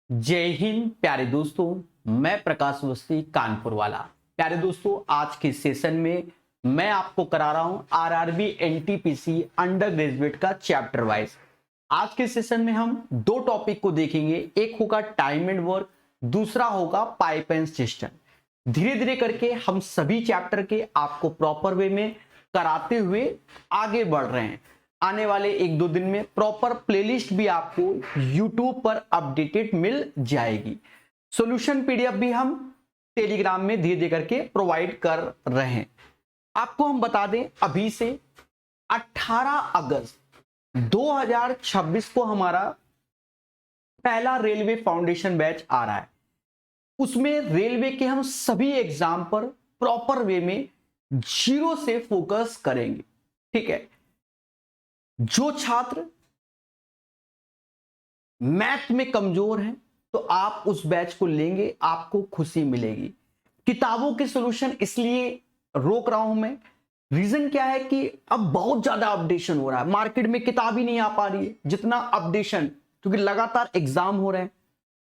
जय हिंद प्यारे दोस्तों, मैं प्रकाश अवस्थी कानपुर वाला। प्यारे दोस्तों, आज के सेशन में मैं आपको करा रहा हूं आरआरबी एनटीपीसी अंडर ग्रेजुएट का चैप्टर वाइज। आज के सेशन में हम दो टॉपिक को देखेंगे, एक होगा टाइम एंड वर्क, दूसरा होगा पाइप एंड सिस्टम। धीरे धीरे करके हम सभी चैप्टर के आपको प्रॉपर वे में कराते हुए आगे बढ़ रहे हैं। आने वाले एक दो दिन में प्रॉपर प्लेलिस्ट भी आपको YouTube पर अपडेटेड मिल जाएगी। सॉल्यूशन पीडीएफ भी हम टेलीग्राम में धीरे धीरे करके प्रोवाइड कर रहे हैं। आपको हम बता दें, अभी से 18 अगस्त 2026 को हमारा पहला रेलवे फाउंडेशन बैच आ रहा है। उसमें रेलवे के हम सभी एग्जाम पर प्रॉपर वे में जीरो से फोकस करेंगे। ठीक है, जो छात्र मैथ में कमजोर हैं तो आप उस बैच को लेंगे, आपको खुशी मिलेगी। किताबों के सॉल्यूशन इसलिए रोक रहा हूं मैं, रीजन क्या है कि अब बहुत ज्यादा अपडेशन हो रहा है, मार्केट में किताब ही नहीं आ पा रही है जितना अपडेशन, क्योंकि लगातार एग्जाम हो रहे हैं।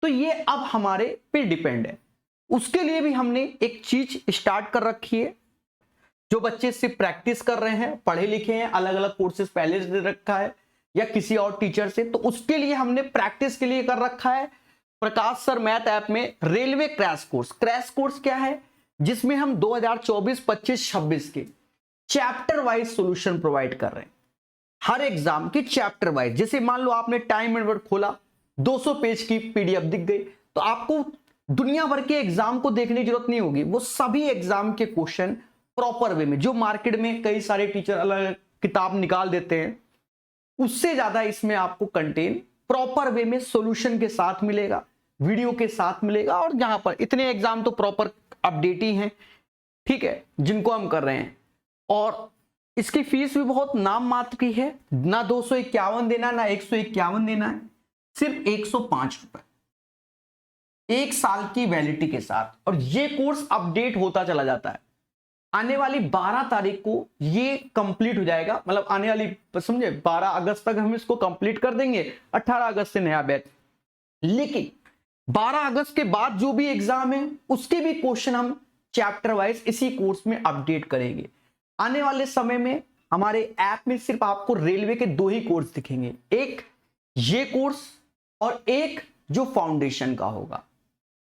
तो ये अब हमारे पे डिपेंड है। उसके लिए भी हमने एक चीज स्टार्ट कर रखी है। जो बच्चे सिर्फ प्रैक्टिस कर रहे हैं, पढ़े लिखे हैं, अलग अलग कोर्सेज पहले से दे रखा है या किसी और टीचर से, तो उसके लिए हमने प्रैक्टिस के लिए कर रखा है प्रकाश सर मैथ ऐप में railway crash course. Crash course क्या है? जिसमें हम 2024, 25, 26 के चैप्टर वाइज सॉल्यूशन प्रोवाइड कर रहे हैं। हर एग्जाम के चैप्टर वाइज। जैसे मान लो आपने टाइम एंड वर्क खोला, 200 पेज की पीडीएफ दिख गई, तो आपको दुनिया भर के एग्जाम को देखने की जरूरत नहीं होगी। वो सभी एग्जाम के क्वेश्चन प्रॉपर वे में, जो मार्केट में कई सारे टीचर अलग किताब निकाल देते हैं, उससे ज्यादा इसमें आपको कंटेंट प्रॉपर वे में सॉल्यूशन के साथ मिलेगा, वीडियो के साथ मिलेगा। और जहां पर इतने एग्जाम तो प्रॉपर अपडेट ही हैं, ठीक है, जिनको हम कर रहे हैं। और इसकी फीस भी बहुत नाम मात्र की है, ना 251 देना, ना 151 देना है, सिर्फ 105 रुपए, एक साल की वैलिडिटी के साथ। और ये कोर्स अपडेट होता चला जाता है। आने वाली 12 तारीख को ये कंप्लीट हो जाएगा, मतलब आने वाली समझे 12 अगस्त तक हम इसको कंप्लीट कर देंगे, 18 अगस्त से नया बैच। लेकिन 12 अगस्त के बाद जो भी एग्जाम है उसके भी क्वेश्चन हम चैप्टर वाइज इसी कोर्स में अपडेट करेंगे। आने वाले समय में हमारे ऐप में सिर्फ आपको रेलवे के दो ही कोर्स दिखेंगे, एक ये कोर्स और एक जो फाउंडेशन का होगा।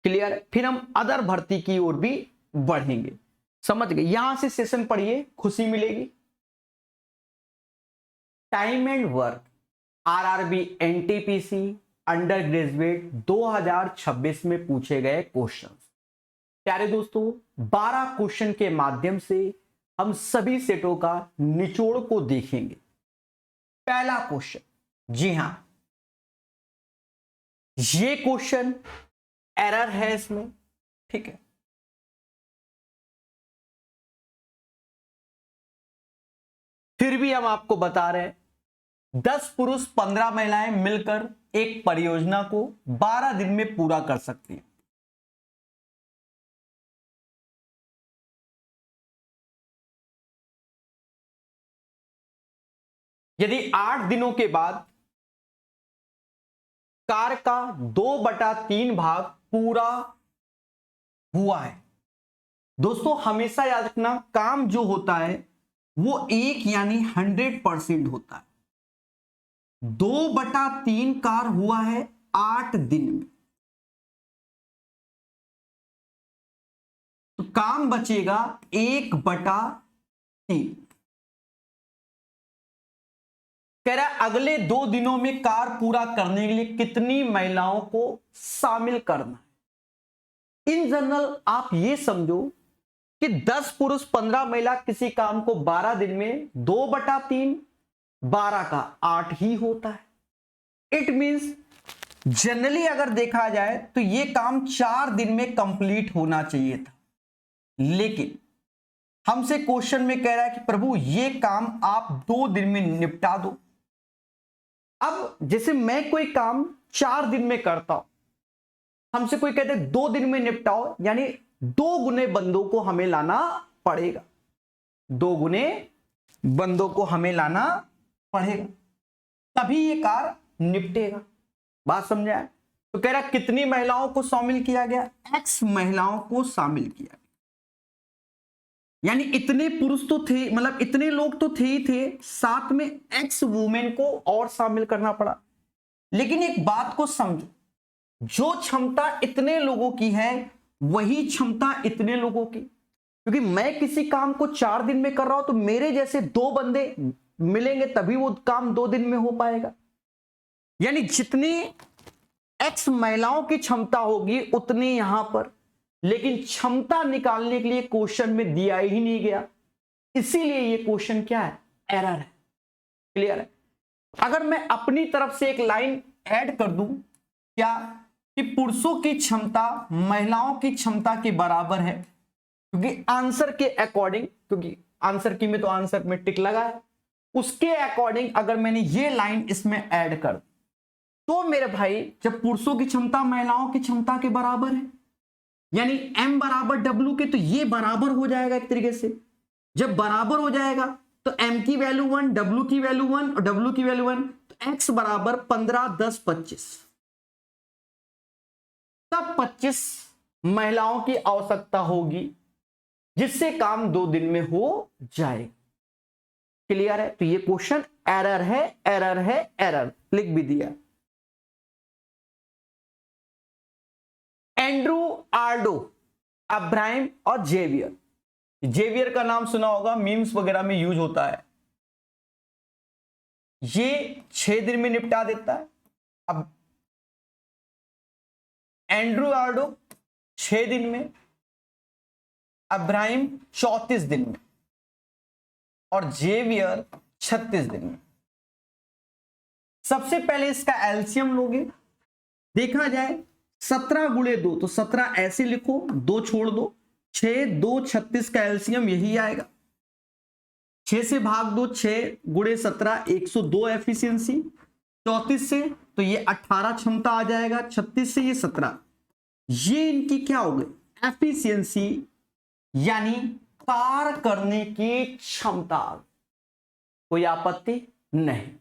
क्लियर? फिर हम अदर भर्ती की ओर भी बढ़ेंगे। समझ गए? यहां से सेशन पढ़िए, खुशी मिलेगी। Time and work RRB NTPC under graduate 2026 में पूछे गए क्वेश्चंस। प्यारे दोस्तों, 12 क्वेश्चन के माध्यम से हम सभी सेटों का निचोड़ को देखेंगे। पहला क्वेश्चन, जी हां, ये क्वेश्चन एरर है इसमें, ठीक है। फिर भी हम आपको बता रहे हैं, 10 पुरुष 15 महिलाएं मिलकर एक परियोजना को 12 दिन में पूरा कर सकती हैं। यदि 8 दिनों के बाद कार्य का 2/3 भाग पूरा हुआ है। दोस्तों हमेशा याद रखना, काम जो होता है वो 1 यानी 100% होता है। 2/3 कार्य हुआ है 8 दिन में, तो काम बचेगा 1/3। कह रहा है अगले 2 दिनों में कार्य पूरा करने के लिए कितनी महिलाओं को शामिल करना है। इन जनरल आप ये समझो कि 10 पुरुष 15 महिला किसी काम को 12 दिन में 2/3, 12 का 8 ही होता है। इट मींस जनरली अगर देखा जाए तो यह काम 4 दिन में कंप्लीट होना चाहिए था, लेकिन हमसे क्वेश्चन में कह रहा है कि प्रभु यह काम आप 2 दिन में निपटा दो। अब जैसे मैं कोई काम 4 दिन में करता हूं, हमसे कोई कहते 2 दिन में निपटाओ, यानी 2 गुने बंदों को हमें लाना पड़ेगा, 2 गुने बंदों को हमें लाना पड़ेगा, तभी ये कार्य निपटेगा। बात समझा? तो कह रहा कितनी महिलाओं को शामिल किया गया, एक्स महिलाओं को शामिल किया गया। यानी इतने पुरुष तो थे, मतलब इतने लोग तो थे ही थे, साथ में एक्स वुमेन को और शामिल करना पड़ा। लेकिन एक बात को समझो, जो क्षमता इतने लोगों की है वही क्षमता इतने लोगों की, क्योंकि मैं किसी काम को 4 दिन में कर रहा हूं तो मेरे जैसे 2 बंदे मिलेंगे तभी वो काम 2 दिन में हो पाएगा। यानी जितनी एक्स महिलाओं की क्षमता होगी उतनी यहां पर, लेकिन क्षमता निकालने के लिए क्वेश्चन में दिया ही नहीं गया, इसीलिए ये क्वेश्चन क्या है, एरर है। क्लियर है। अगर मैं अपनी तरफ से एक लाइन ऐड कर दूं, क्या कि पुरुषों की क्षमता महिलाओं की क्षमता के बराबर है, क्योंकि आंसर के अकॉर्डिंग, क्योंकि आंसर की में तो आंसर में टिक लगा है, उसके अकॉर्डिंग अगर मैंने ये लाइन इसमें ऐड कर तो मेरे भाई जब पुरुषों की क्षमता महिलाओं की क्षमता के बराबर है, यानी m बराबर w के, तो ये बराबर हो जाएगा एक तरीके से। जब बराबर हो जाएगा तो m की वैल्यू 1, w की वैल्यू 1 और w की वैल्यू 1, तो x बराबर 15, 10, 25, तब 25 महिलाओं की आवश्यकता होगी जिससे काम 2 दिन में हो जाए। क्लियर है। तो ये क्वेश्चन एरर है, एरर है, एरर लिख भी दिया। एंड्रू, आर्डो, अब्राहम और जेवियर। जेवियर का नाम सुना होगा, मीम्स वगैरह में यूज होता है। ये 6 दिन में निपटा देता है। अब एंड्रू आर्डो 6 दिन में, अब्राहम 34 दिन में और जेवियर 36 दिन में। सबसे पहले इसका एलसीएम लोगे, देखा जाए 17 गुणे 2, तो 17 ऐसे लिखो, 2 छोड़ दो, 6, 2, 36 का एलसीएम यही आएगा। 6 से भाग दो, 6 गुणे 17 102 एफिशिएंसी, 34 से तो ये 18 क्षमता आ जाएगा, 36 से ये 17, ये इनकी क्या हो गई एफिशिएंसी, यानी कार्य करने की क्षमता। कोई आपत्ति नहीं।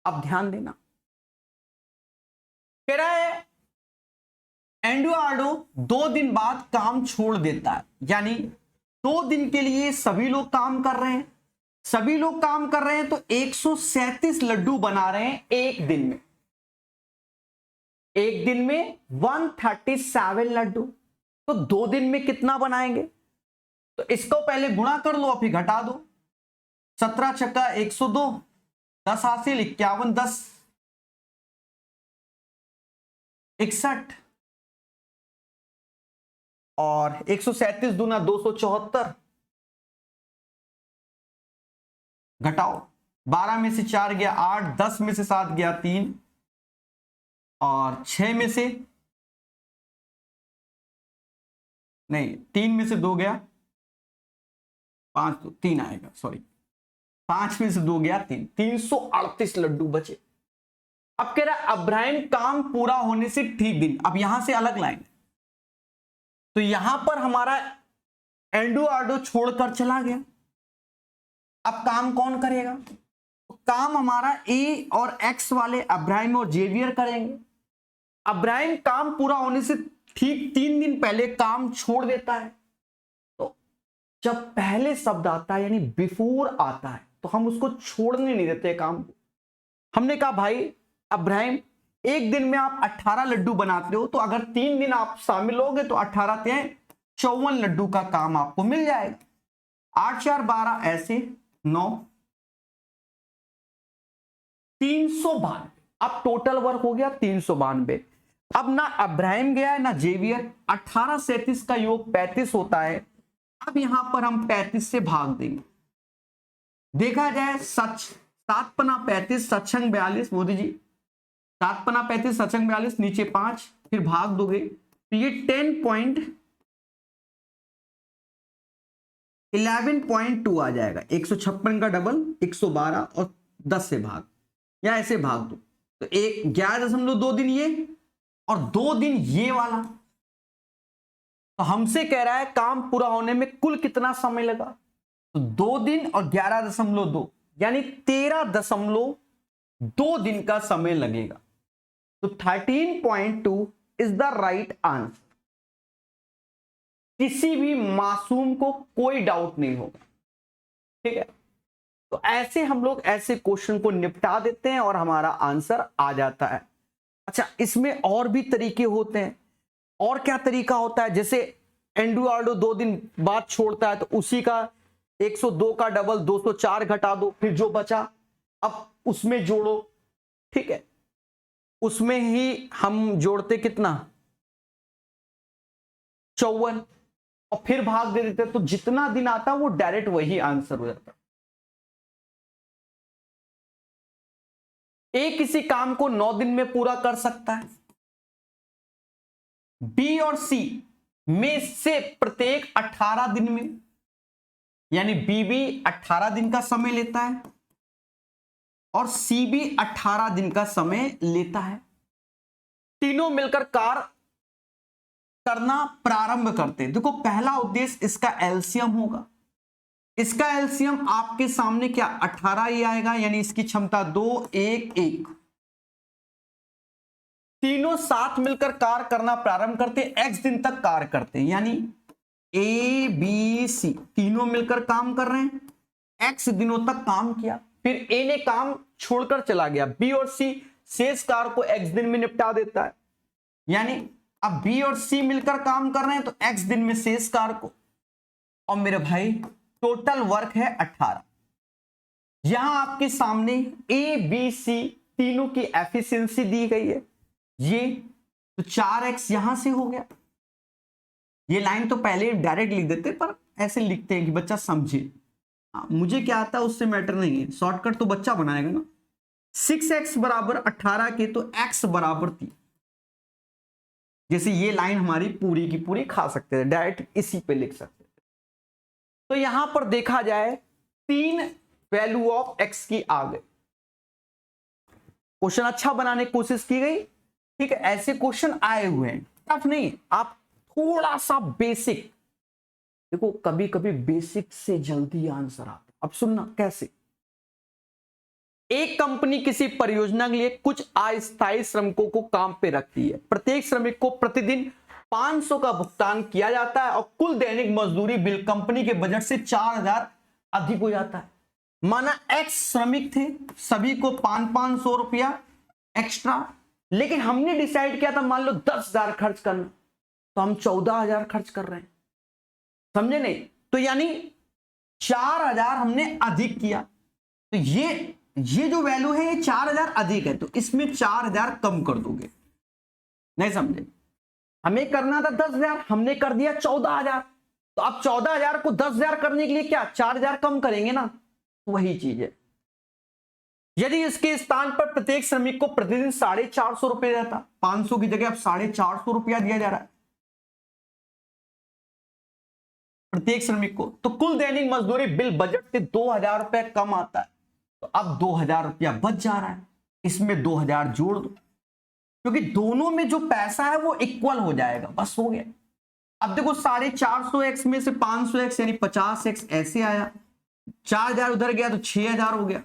अब ध्यान देना, कह रहा है एंडुआर्डो 2 दिन बाद काम छोड़ देता है, यानी 2 दिन के लिए सभी लोग काम कर रहे हैं, सभी लोग काम कर रहे हैं, तो 137 लड्डू बना रहे हैं एक दिन में। एक दिन में 137 लड्डू, तो 2 दिन में कितना बनाएंगे, तो इसको पहले गुणा कर लो और फिर घटा दो। 17 छक्का 102, 10 हासिल 51, 10 61 और 137 दूना 274, घटाओ, 12 में से 4 गया 8, 10 में से 7 गया 3 और 6 में से नहीं 3 में से 2 गया 5, तो 3 आएगा, सॉरी 5 में से 2 गया 3, 338 लड्डू बचे। अब कह रहा अब्राहम काम पूरा होने से ठीक दिन, अब यहां से अलग लाइन, तो यहां पर हमारा एंडुआर्डो छोड़कर चला गया। अब काम कौन करेगा, तो काम हमारा ए और एक्स वाले अब्राहम और जेवियर करेंगे। अब्राहम काम पूरा होने से ठीक 3 दिन पहले काम छोड़ देता है, तो जब पहले शब्द आता है यानी बिफोर आता है तो हम उसको छोड़ने नहीं देते काम को। हमने कहा भाई अब्राहम एक दिन में आप 18 लड्डू बनाते हो, तो अगर 3 दिन आप शामिल होगे तो 18 × 54 लड्डू का काम आपको मिल जाएगा। 8, 4, 12 ऐसे 9, 392। अब टोटल वर्क हो गया 392। अब ना अब्राहम गया है ना जेवियर, 18 37 का योग 35 होता है। अब यहां पर हम 35 से भाग देंगे, देखा जाए 7 पना 35 सत्संग 42, मोदी जी 7 पना 35 सत्संग 42, नीचे 5, फिर भाग दोगे तो ये 11.2 आ जाएगा। 156 का डबल 112 और 10 से भाग, या ऐसे भाग दो तो 11.2 दिन ये और 2 दिन ये वाला। तो हमसे कह रहा है काम पूरा होने में कुल कितना समय लगा, तो 2 दिन और 11.2 यानी 13.2 दिन का समय लगेगा। तो 13.2 इज द राइट आंसर। किसी भी मासूम को कोई डाउट नहीं होगा, ठीक है। तो ऐसे हम लोग ऐसे क्वेश्चन को निपटा देते हैं और हमारा आंसर आ जाता है। अच्छा, इसमें और भी तरीके होते हैं। और क्या तरीका होता है, जैसे एंडुआर्डो 2 दिन बाद छोड़ता है तो उसी का 102 का डबल 204 घटा दो, फिर जो बचा अब उसमें जोड़ो, ठीक है। उसमें ही हम जोड़ते कितना 54 और फिर भाग दे देते, तो जितना दिन आता वो डायरेक्ट वही आंसर हो जाता। ए किसी काम को 9 दिन में पूरा कर सकता है, बी और सी में से प्रत्येक 18 दिन में, यानी बी भी 18 दिन का समय लेता है और सी भी 18 दिन का समय लेता है। तीनों मिलकर कार्य करना प्रारंभ करते हैं। देखो, पहला उद्देश्य इसका एलसीएम होगा। इसका एलसीएम आपके सामने क्या 18 ही आएगा, यानी इसकी क्षमता 2 1 1। तीनों साथ मिलकर कार्य करना प्रारंभ करते हैं, एक्स दिन तक कार्य करते हैं, यानी ए बी सी तीनों मिलकर काम कर रहे हैं, एक्स दिनों तक काम किया, फिर ए ने काम छोड़कर चला गया, बी और सी शेष कार्य को एक्स दिन में निपटा देता है। यानी अब बी और सी मिलकर काम कर रहे हैं तो एक्स दिन में शेष कार्य को, और मेरे भाई टोटल वर्क है 18। यहां आपके सामने ए बी सी तीनों की एफिशिएंसी दी गई है, ये तो 4x यहां से हो गया। ये लाइन तो पहले डायरेक्ट लिख देते, पर ऐसे लिखते हैं कि बच्चा समझे। मुझे क्या आता है उससे मैटर नहीं है, शॉर्टकट तो बच्चा बनाएगा ना। 6x बराबर 18 के तो x बराबर 3। जैसे ये लाइन हमारी पूरी की पूरी खा सकते हैं, डायरेक्ट इसी पे लिख सकते हैं। तो यहां पर देखा जाए 3 वैल्यू ऑफ x की आ गई। क्वेश्चन अच्छा बनाने की कोशिश की गई, ठीक है। ऐसे क्वेश्चन आए हुए हैं, टफ नहीं। आप थोड़ा सा बेसिक देखो, कभी कभी बेसिक से जल्दी आंसर आता। अब सुनना कैसे। एक कंपनी किसी परियोजना के लिए कुछ अस्थायी श्रमिकों को काम पे रखती है। प्रत्येक श्रमिक को प्रतिदिन 500 का भुगतान किया जाता है और कुल दैनिक मजदूरी बिल कंपनी के बजट से 4000 अधिक हो जाता है। माना एक्स श्रमिक थे, सभी को 500 रुपया एक्स्ट्रा, लेकिन हमने डिसाइड किया था मान लो 10,000 खर्च करना, तो हम 14,000 खर्च कर रहे हैं, समझे नहीं। तो यानी 4,000 हमने अधिक किया, तो ये जो वैल्यू है ये 4,000 अधिक है, तो इसमें 4,000 कम कर दोगे, नहीं समझे। हमें करना था 10,000, हमने कर दिया 14,000, तो अब 14,000 को 10,000 करने के लिए क्या 4,000 कम करेंगे ना, वही चीज है। यदि इसके स्थान पर प्रत्येक श्रमिक को प्रतिदिन 450 रुपए रहता, 500 की जगह अब 450 रुपया दिया जा रहा है प्रत्येक श्रमिक को, तो कुल दैनिक मजदूरी बिल बजट से 2,000 रुपया कम आता है। तो अब 2,000 रुपया बच जा रहा है, इसमें 2,000 जोड़ दो, क्योंकि दोनों में जो पैसा है वो इक्वल हो जाएगा, बस हो गया। अब देखो 450x में से 500x यानी 50x ऐसे आया, 4,000 उधर गया तो 6,000 हो गया,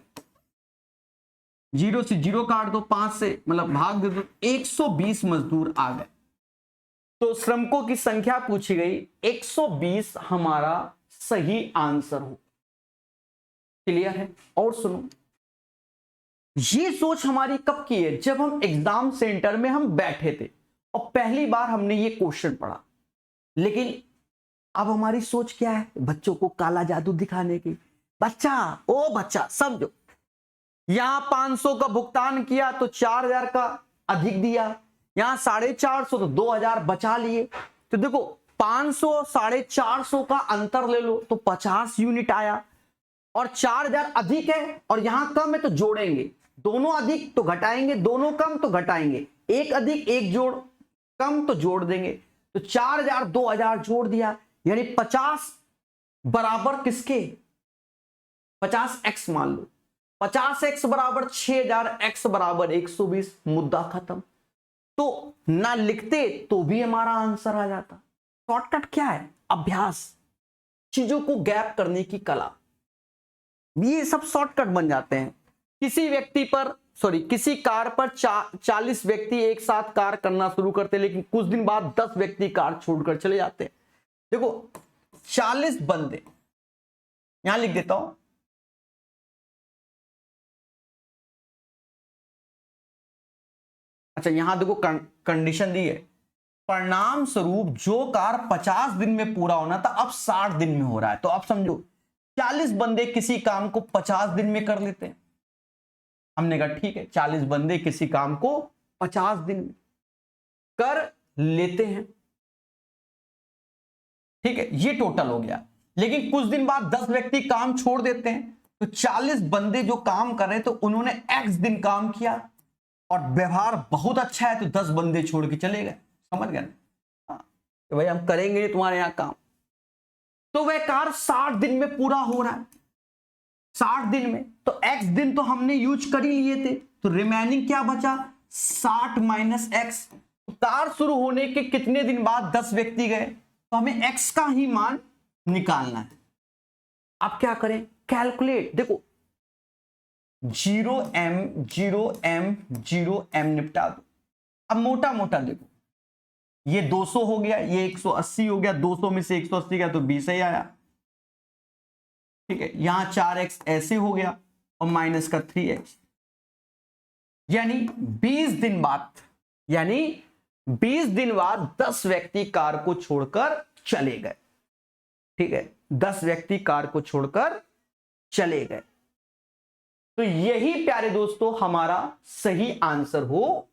0 से 0 काट दो, 5 से मतलब भाग दे दो, 120 मजदूर आ गए। तो श्रमिकों की संख्या पूछी गई, 120 हमारा सही आंसर हो। क्लियर है। और सुनो, ये सोच हमारी कब की है, जब हम एग्जाम सेंटर में हम बैठे थे और पहली बार हमने ये क्वेश्चन पढ़ा। लेकिन अब हमारी सोच क्या है, बच्चों को काला जादू दिखाने की। बच्चा समझो, यहां 500 का भुगतान किया तो 4,000 का अधिक दिया, यहां 450 तो 2,000 बचा लिए। तो देखो 500 450 का अंतर ले लो तो 50 यूनिट आया, और 4,000 अधिक है और यहां कम है तो जोड़ेंगे, दोनों अधिक तो घटाएंगे, दोनों कम तो घटाएंगे, एक अधिक एक जोड़ कम तो जोड़ देंगे। तो 4,000 2,000 जोड़ दिया, यानी 50 बराबर किसके 50x मान लो, 50x बराबर 6,000, x बराबर 120, मुद्दा खत्म। तो ना लिखते तो भी हमारा आंसर आ जाता। शॉर्टकट क्या है, अभ्यास, चीजों को गैप करने की कला, ये सब शॉर्टकट बन जाते हैं। किसी व्यक्ति पर सॉरी किसी कार पर 40 व्यक्ति एक साथ कार्य करना शुरू करते, लेकिन कुछ दिन बाद 10 व्यक्ति कार छोड़कर चले जाते हैं। देखो 40 बंदे, यहां लिख देता हूं, अच्छा यहां देखो कंडीशन दी है, परिणाम स्वरूप जो कार्य 50 दिन में पूरा होना था अब 60 दिन में हो रहा है। तो आप समझो 40 बंदे किसी काम को 50 दिन में कर लेते हैं। हमने कहा ठीक है 40 बंदे किसी काम को 50 दिन में कर लेते हैं, ठीक है, ये टोटल हो गया। लेकिन कुछ दिन बाद 10 व्यक्ति काम छोड़ देते हैं, तो 40 बंदे जो काम कर रहे हैं तो उन्होंने x दिन काम किया और व्यवहार बहुत अच्छा है, तो 10 बंदे छोड़ के चले गए। समझ गए ना? तो भाई हम करेंगे तुम्हारे यहां काम, तो वह कार्य 60 दिन में पूरा हो रहा है। 60 दिन में तो x दिन तो हमने यूज कर ही लिए थे, तो रिमेनिंग क्या बचा 60 माइनस एक्स। कार्य शुरू होने के कितने दिन बाद 10 व्यक्ति गए, तो हमें x का ही मान निकालना है। अब क्या करें, कैलकुलेट, देखो 0m 0m 0m निपटा दो। अब मोटा मोटा देखो, ये 200 हो गया, ये 180 हो गया, 200 में से 180 गया तो 20 ही आया, ठीक है। यहां 4x ऐसे हो गया और माइनस का 3x, यानी 20 दिन बाद, यानी 20 दिन बाद 10 व्यक्ति कार को छोड़कर चले गए, ठीक है, 10 व्यक्ति कार को छोड़कर चले गए। तो यही प्यारे दोस्तों हमारा सही आंसर हो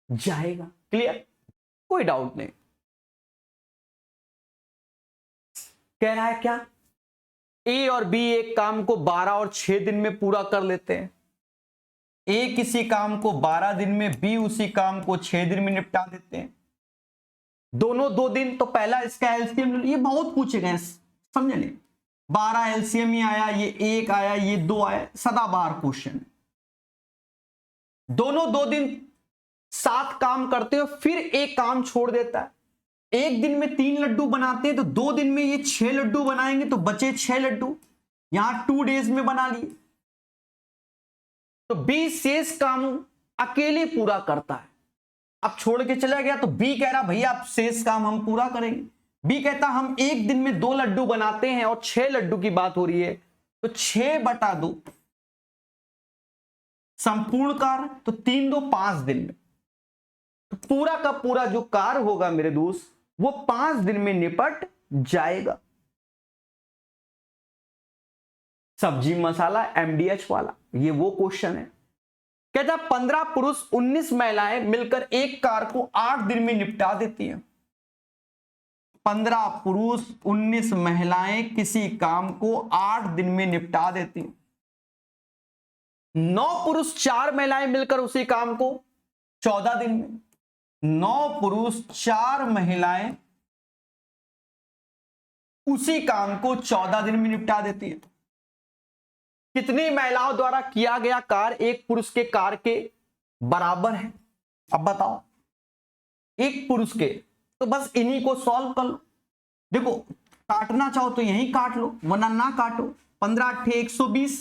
जाएगा। क्लियर, कोई डाउट नहीं। कह रहा है क्या, ए और बी एक काम को 12 और 6 दिन में पूरा कर लेते हैं। ए किसी काम को 12 दिन में, बी उसी काम को 6 दिन में निपटा देते हैं। दोनों 2 दिन, तो पहला इसका एलसीएम, ये बहुत पूछे गए, समझे नहीं, 12 एलसीएम ही आया, ये 1 आया, ये 2 आया, सदाबहार क्वेश्चन। दोनों 2 दिन साथ काम करते हो, फिर एक काम छोड़ देता है। एक दिन में 3 लड्डू बनाते हैं, तो 2 दिन में ये 6 लड्डू बनाएंगे, तो बचे 6 लड्डू, यहां 2 डेज में बना लिए। तो बी शेष काम अकेले पूरा करता है। अब छोड़ के चला गया, तो बी कह रहा भैया आप शेष काम हम पूरा करेंगे। बी कहता हम एक दिन में 2 लड्डू बनाते हैं और 6 लड्डू की बात हो रही है, तो 6/2 संपूर्ण कार्य, तो 3 2 5 दिन में, तो पूरा का पूरा जो कार्य होगा मेरे दोस्त वो 5 दिन में निपट जाएगा। सब्जी मसाला एमडीएच वाला, ये वो क्वेश्चन है। कहता 15 पुरुष 19 महिलाएं मिलकर एक कार्य को 8 दिन में निपटा देती हैं। 15 पुरुष 19 महिलाएं किसी काम को 8 दिन में निपटा देती हैं। 9 पुरुष 4 महिलाएं मिलकर उसी काम को 14 दिन में। 9 पुरुष 4 महिलाएं उसी काम को 14 दिन में निपटा देती है। कितनी महिलाओं द्वारा किया गया कार्य एक पुरुष के कार्य के बराबर है? अब बताओ, एक पुरुष के, तो बस इन्हीं को सॉल्व कर लो। देखो काटना चाहो तो यहीं काट लो, वरना ना काटो। 15 8 120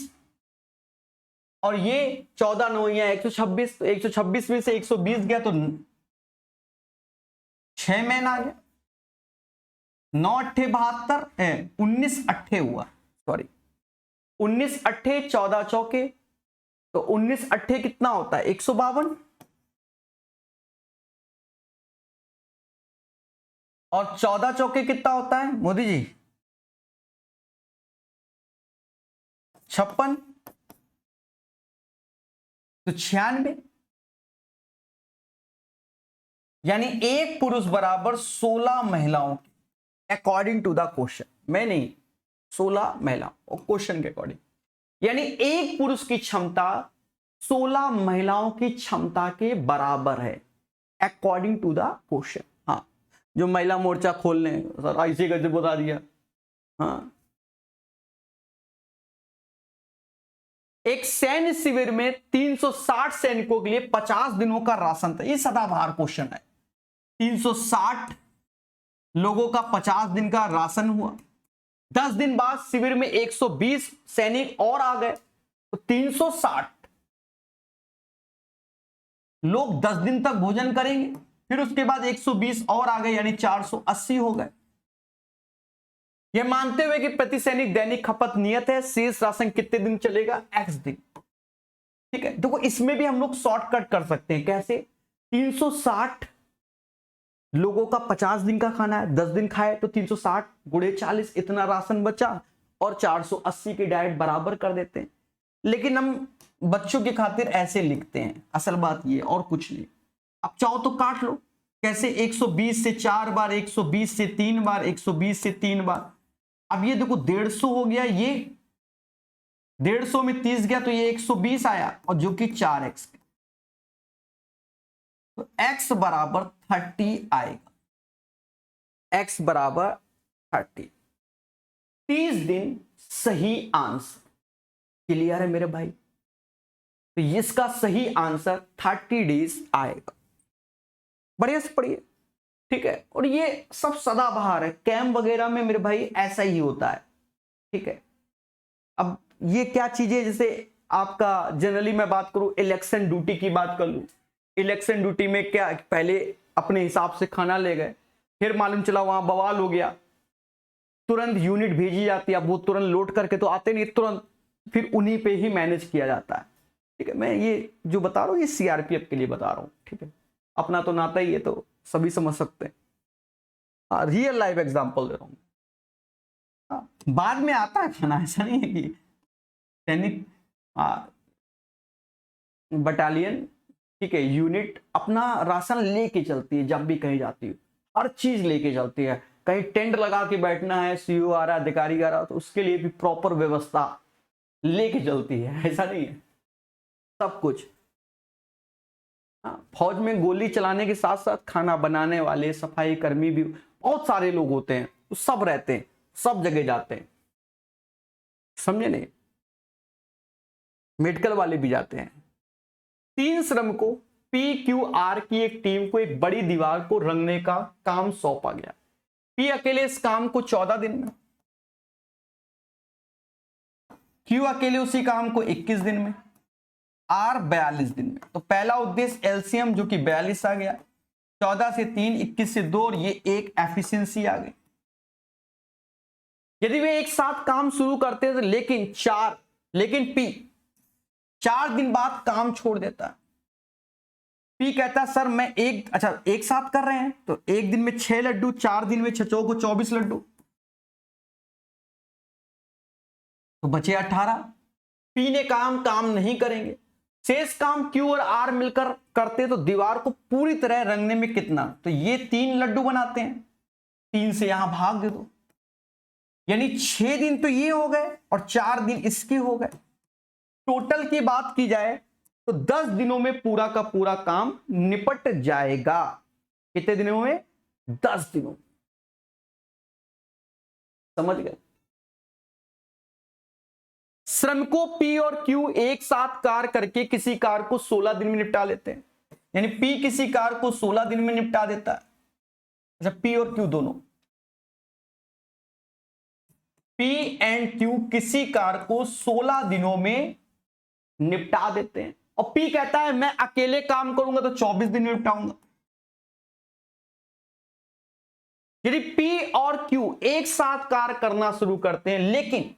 और ये 14 9 126, तो 126 में से 120 गया तो 6 मैन आ गया। 9 8 72, 19 8 हुआ, सॉरी 19 8 14 चौके, तो 19 8 कितना होता है 152, और 14 चौके कितना होता है मोदी जी 56, तो 96, यानी एक पुरुष बराबर 16 महिलाओं की, अकॉर्डिंग टू द क्वेश्चन, मैं नहीं, 16 महिलाओं और क्वेश्चन के अकॉर्डिंग, यानी एक पुरुष की क्षमता 16 महिलाओं की क्षमता के बराबर है अकॉर्डिंग टू द क्वेश्चन। हाँ, जो महिला मोर्चा खोल लें सर ऐसे कैसे बता दिया। हाँ, एक सैन्य शिविर में 360 सैनिकों के लिए 50 दिनों का राशन था। ये सदाबहार क्वेश्चन है। 360 लोगों का 50 दिन का राशन हुआ। 10 दिन बाद शिविर में 120 सैनिक और आ गए, तो 360 लोग 10 दिन तक भोजन करेंगे, फिर उसके बाद 120 और आ गए, यानी 480 हो गए। यह मानते हुए कि प्रति सैनिक दैनिक खपत नियत है, शेष राशन कितने दिन चलेगा, x दिन। ठीक है, देखो इसमें भी हम लोग शॉर्टकट कर सकते हैं। कैसे? 360 लोगों का 50 दिन का खाना है, 10 दिन खाए तो 360 गुणे 40, इतना राशन बचा, और 480 की डाइट बराबर कर देते हैं। लेकिन हम बच्चों की खातिर ऐसे लिखते हैं, असल बात ये और कुछ नहीं। अब चाहो तो काट लो। कैसे? 120 से 4 बार, 120 से 3 बार, 120 से 3 बार। अब ये देखो 150 हो गया, ये 150 में 30 गया तो ये 120 आया, और जो कि 4x, तो x बराबर 30 आएगा। x बराबर 30, 30 दिन सही आंसर। क्लियर है मेरे भाई? तो इसका सही आंसर 30 डेज आएगा। बढ़िया से पढ़िए, ठीक है। और ये सब सदाबहार है, कैंप वगैरह में मेरे भाई ऐसा ही होता है, ठीक है। अब ये क्या चीजें, जैसे आपका जनरली मैं बात करूं, इलेक्शन ड्यूटी की बात कर लूं। इलेक्शन ड्यूटी में क्या, पहले अपने हिसाब से खाना ले गए, फिर मालूम चला वहां बवाल हो गया, तुरंत यूनिट भेजी जाती है। अब वो तुरंत लोड करके तो आते नहीं, तुरंत फिर उन्हीं पे ही मैनेज किया जाता है, ठीक है। मैं ये जो बता रहा हूँ ये सीआरपीएफ के लिए बता रहा हूँ, ठीक है। अपना तो नाता ही है, तो सभी समझ सकते हैं। रियल लाइफ एग्जांपल दे रहा हूँ। बाद में आता है खाना, ऐसा नहीं है कि सैनिक बटालियन, ठीक है, यूनिट अपना राशन लेके चलती है। जब भी कहीं जाती है हर चीज लेके चलती है। कहीं टेंट लगा के बैठना है, सीओ आ रहा, अधिकारी आ रहा, तो उसके लिए भी प्रॉपर व्यवस्था लेके चलती है, ऐसा नहीं है सब कुछ। फौज में गोली चलाने के साथ साथ खाना बनाने वाले, सफाई कर्मी भी बहुत सारे लोग होते हैं, तो सब रहते हैं, सब जगह जाते हैं, समझे नहीं? मेडिकल वाले भी जाते हैं। 3 श्रमिकों PQR की एक टीम को एक बड़ी दीवार को रंगने का काम सौंपा गया। P अकेले इस काम को 14 दिन में, Q अकेले उसी काम को 21 दिन में, R 42 दिन में। तो पहला उद्देश्य एलसीएम जो कि 42 आ गया, 14 से 3, 21 से 2, और ये एक एफिशिएंसी आ गई। यदि वे एक साथ काम शुरू करते हैं, लेकिन P 4 दिन बाद काम छोड़ देता है। P कहता है सर मैं एक साथ कर रहे हैं, तो एक दिन में 6 लड्डू, 4 दिन में 6 को 24 लड्डू, तो बचे 18। P ने काम नहीं करेंगे, शेष काम Q और R मिलकर करते तो दीवार को पूरी तरह रंगने में कितना, तो ये 3 लड्डू बनाते हैं, 3 से यहां भाग दे दो, यानी 6 दिन तो ये हो गए और 4 दिन इसके हो गए। टोटल की बात की जाए तो 10 दिनों में पूरा का पूरा काम निपट जाएगा। कितने दिनों में? 10 दिनों। समझ गए? श्रमिकों P और Q एक साथ कार्य करके किसी कार्य को 16 दिन में निपटा लेते हैं, यानी P किसी कार्य को 16 दिन में निपटा देता है। अच्छा, P और Q दोनों, P एंड Q किसी कार्य को 16 दिनों में निपटा देते हैं, और P कहता है मैं अकेले काम करूंगा तो 24 दिन में निपटाऊंगा। यदि P और Q एक साथ कार्य करना शुरू करते हैं, लेकिन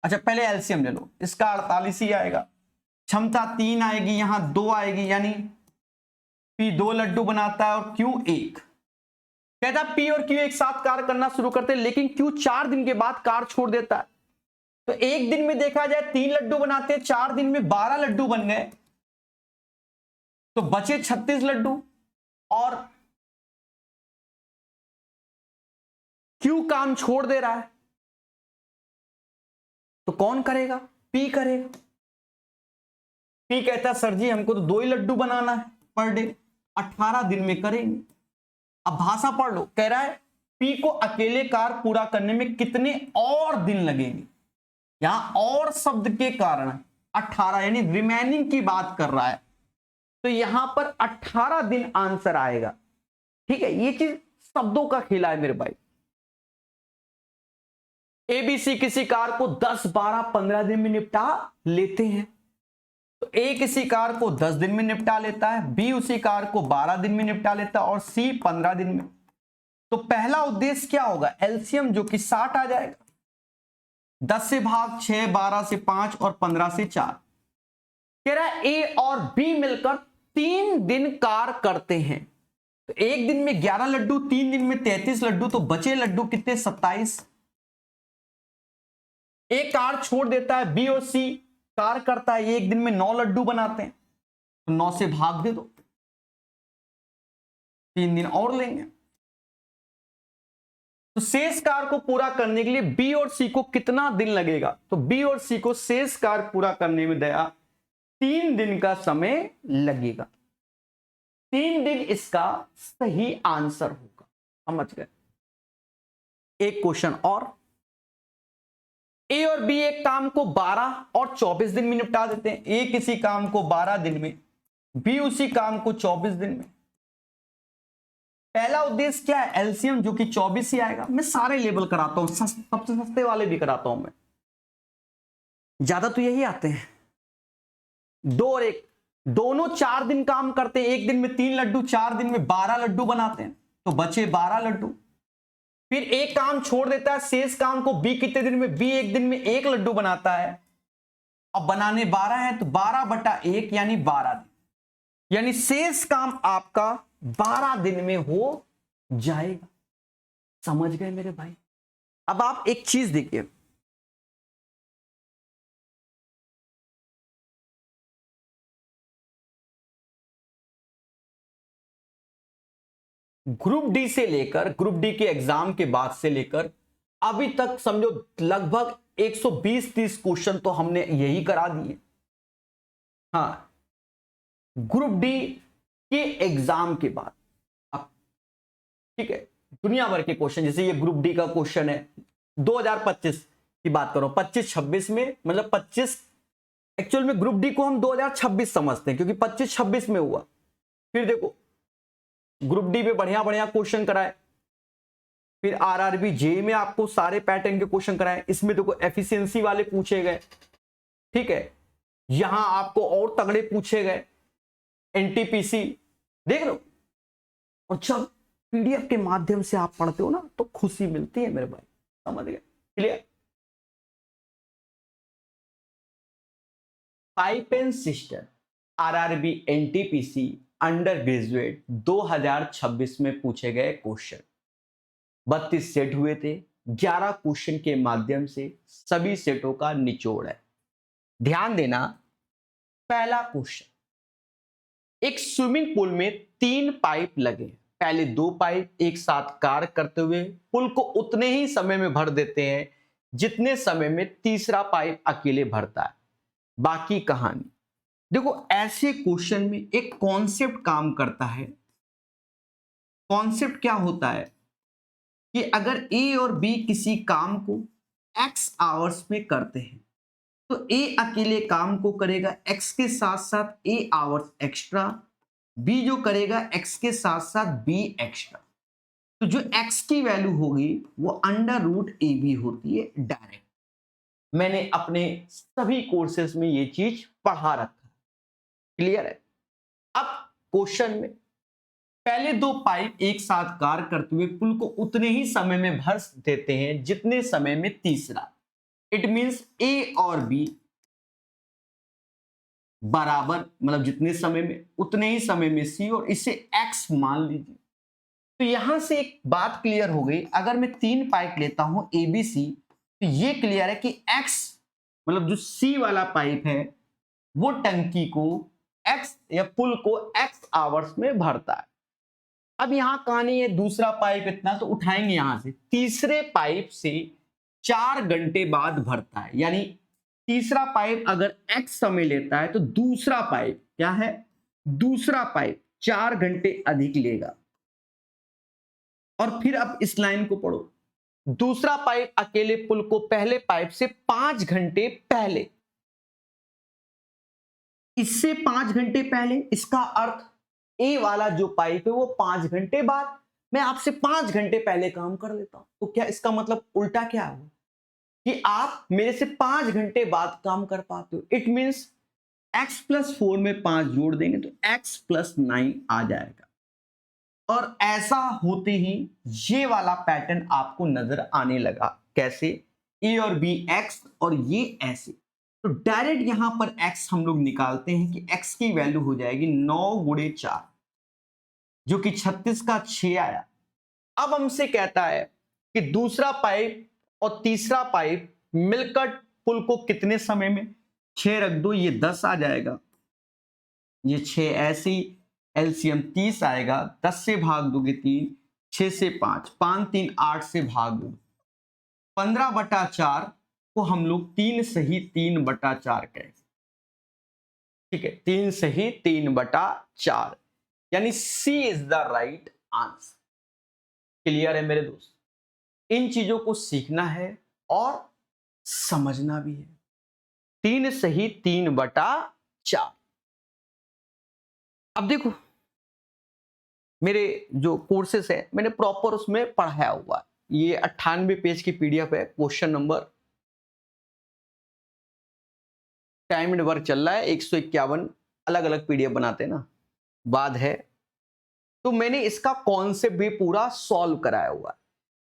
अच्छा पहले एलसीएम ले लो, इसका 48 ही आएगा, क्षमता 3 आएगी, यहां 2 आएगी, यानी P 2 लड्डू बनाता है और Q 1। कहता है P और Q एक साथ कार्य करना शुरू करते हैं, लेकिन Q 4 दिन के बाद कार्य छोड़ देता है। तो एक दिन में देखा जाए 3 लड्डू बनाते हैं, 4 दिन में 12 लड्डू बन गए, तो बचे 36 लड्डू, और Q काम छोड़ दे रहा है, तो कौन करेगा? P करेगा। P कहता है सर जी हमको तो 2 ही लड्डू बनाना है पर डे, 18 दिन में करेंगे। अब भाषा पढ़ लो, कह रहा है P को अकेले कार्य पूरा करने में कितने और दिन लगेंगे। यहां और शब्द के कारण 18, यानी रिमेनिंग की बात कर रहा है, तो यहां पर 18 दिन आंसर आएगा। ठीक है, ये चीज शब्दों का खेला है मेरे भाई। ABC किसी कार को 10, 12, 15 दिन में निपटा लेते हैं, तो ए किसी कार को 10 दिन में निपटा लेता है, बी उसी कार को 12 दिन में निपटा लेता है और सी 15 दिन में। तो पहला उद्देश्य क्या होगा, एलसीएम जो कि 60 आ जाएगा। 10 से भाग 6, 12 से 5 और 15 से 4। कह रहा है ए और बी मिलकर 3 दिन कार करते हैं। तो एक दिन में 11 लड्डू, 3 दिन में 33 लड्डू, तो बचे लड्डू कितने, 27। एक कार छोड़ देता है, बी और सी कार करता है, एक दिन में 9 लड्डू बनाते हैं, तो 9 से भाग दे दो, 3 दिन और लेंगे। तो शेष कार को पूरा करने के लिए बी और सी को कितना दिन लगेगा, तो बी और सी को शेष कार पूरा करने में दया 3 दिन का समय लगेगा। 3 दिन इसका सही आंसर होगा। समझ गए। एक क्वेश्चन और, ए और बी एक काम को 12 और 24 दिन में निपटा देते हैं। ए किसी काम को 12 दिन में, बी उसी काम को 24 दिन में। पहला उद्देश्य क्या है, एलसीएम जो कि 24 ही आएगा। मैं सारे लेवल कराता हूं, सबसे सस्ते वाले भी कराता हूं मैं, ज्यादा तो यही आते हैं। 2 और 1 दोनों 4 दिन काम करते हैं, एक दिन में 3 लड्डू, 4 दिन में 12 लड्डू बनाते हैं, तो बचे 12 लड्डू। फिर एक काम छोड़ देता है, शेष काम को बी कितने दिन में, बी एक दिन में 1 लड्डू बनाता है। अब बनाने 12 है तो 12/1 यानी 12 दिन, यानी शेष काम आपका 12 दिन में हो जाएगा। समझ गए मेरे भाई। अब आप एक चीज देखिए, ग्रुप डी से लेकर, ग्रुप डी के एग्जाम के बाद से लेकर अभी तक समझो लगभग 120-30 क्वेश्चन तो हमने यही करा दिए। हाँ, ग्रुप डी के एग्जाम के बाद अब ठीक है, दुनिया भर के क्वेश्चन, जैसे ये ग्रुप डी का क्वेश्चन है 2025 की बात करो, 25-26 में, मतलब 25 एक्चुअल में ग्रुप डी को हम 2026 समझते हैं क्योंकि 25-26 में हुआ। फिर देखो ग्रुप डी में बढ़िया बढ़िया क्वेश्चन कराए, फिर आरआरबी जे में आपको सारे पैटर्न के क्वेश्चन कराए। इसमें देखो एफिशिएंसी वाले पूछे गए, ठीक है, यहां आपको और तगड़े पूछे गए, एनटीपीसी देख लो। और जब पीडीएफ के माध्यम से आप पढ़ते हो ना तो खुशी मिलती है मेरे भाई। समझ गए, clear. Pipe and system RRB NTPC under graduate 2026 में पूछे गए क्वेश्चन 32 सेट हुए थे। 11 क्वेश्चन के माध्यम से सभी सेटों का निचोड़ है। ध्यान देना, पहला क्वेश्चन, एक स्विमिंग पूल में 3 पाइप लगे, पहले 2 पाइप एक साथ कार्य करते हुए पुल को उतने ही समय में भर देते हैं जितने समय में तीसरा पाइप अकेले भरता है। बाकी कहानी। देखो ऐसे क्वेश्चन में एक कॉन्सेप्ट काम करता है। कॉन्सेप्ट क्या होता है कि अगर ए और बी किसी काम को x आवर्स में करते हैं तो ए अकेले काम को करेगा x के साथ साथ a आवर्स एक्स्ट्रा, बी जो करेगा x के साथ साथ b एक्स्ट्रा। तो जो x की वैल्यू होगी वो √AB होती है डायरेक्ट। मैंने अपने सभी कोर्सेज में ये चीज पढ़ा रखा है, क्लियर है। अब क्वेश्चन में पहले 2 पाइप एक साथ कार्य करते हुए पुल को उतने ही समय में भर देते हैं जितने समय में तीसरा। इट मींस ए और बी बराबर, मतलब जितने समय में उतने ही समय में सी, और इसे एक्स मान लीजिए। तो यहां से एक बात क्लियर हो गई, अगर मैं 3 पाइप लेता हूं ए बी सी तो ये क्लियर है कि एक्स मतलब जो सी वाला पाइप है वो टंकी को एक्स या पुल को एक्स आवर्स में भरता है। अब यहां कहानी है दूसरा पाइप इतना, तो उठाएंगे यहां से, तीसरे पाइप से 4 घंटे बाद भरता है। यानी तीसरा पाइप अगर x समय लेता है तो दूसरा पाइप क्या है, दूसरा पाइप 4 घंटे अधिक लेगा। और फिर अब इस लाइन को पढ़ो, दूसरा पाइप अकेले पुल को पहले पाइप से 5 घंटे पहले, इससे 5 घंटे पहले, इसका अर्थ ए वाला जो पाइप है वो 5 घंटे बाद, मैं आपसे 5 घंटे पहले काम कर लेता हूं। तो क्या इसका मतलब उल्टा क्या है कि आप मेरे से 5 घंटे बाद काम कर पाते हो। इट मींस x प्लस 4 में 5 जोड़ देंगे तो x प्लस 9 आ जाएगा। और ऐसा होते ही ये वाला पैटर्न आपको नजर आने लगा। कैसे? a और b x और ये ऐसे। तो डायरेक्ट यहां पर x हम लोग निकालते हैं कि x की वैल्यू हो जाएगी 9 गुणे 4, जो कि 36 का 6 आया। अब हमसे कहता है कि दूसरा पाइप और तीसरा पाइप मिलकर पुल को कितने समय में, 6 रख दो, ये 10 आ जाएगा, ये 6 ऐसे ही एलसीएम 30 आएगा। 10 से भाग दोगे 3, 6 से 5, 5 3 8 से भाग दो 15/4 को हम लोग 3 सही 3/4 कहें। ठीक है, 3 सही 3/4, यानी C is the right answer. Clear है मेरे दोस्त? इन चीजों को सीखना है और समझना भी है। 3 सही 3/4। अब देखो, मेरे जो कोर्सेस है मैंने प्रॉपर उसमें पढ़ाया हुआ है। ये 98 पेज की पीडीएफ है। Question number, time and work चल रहा है, 151 अलग अलग पीडीएफ बनाते हैं ना, बाद है। तो मैंने इसका कॉन्सेप्ट भी पूरा सॉल्व कराया हुआ है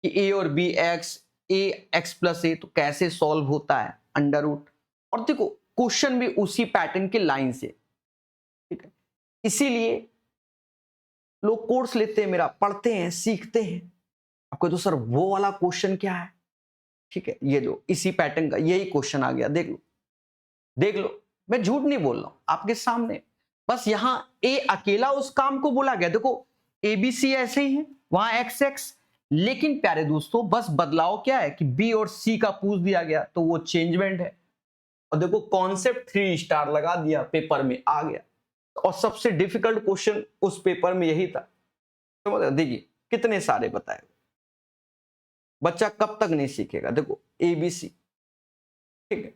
कि ए और बी एक्स, ए एक्स प्लस ए तो कैसे सॉल्व होता है, अंडर रूट। और देखो क्वेश्चन भी उसी पैटर्न के लाइन से। ठीक है, इसीलिए लोग कोर्स लेते हैं मेरा, पढ़ते हैं, सीखते हैं। आपको तो सर वो वाला क्वेश्चन क्या है? ठीक है, ये जो इसी पैटर्न का यही क्वेश्चन आ गया, देख लो देख लो, मैं झूठ नहीं बोल रहा हूं आपके सामने। बस यहां ए अकेला उस काम को बोला गया। देखो एबीसी ऐसे ही है, वहां एक्स एक्स, लेकिन प्यारे दोस्तों बस बदलाव क्या है कि बी और सी का पूछ दिया गया तो वो चेंजमेंट है। और देखो कॉन्सेप्ट 3 स्टार लगा दिया, पेपर में आ गया। और सबसे डिफिकल्ट क्वेश्चन उस पेपर में यही था। तो देखिए कितने सारे बताए। बच्चा कब तक नहीं सीखेगा? देखो एबीसी, ठीक है,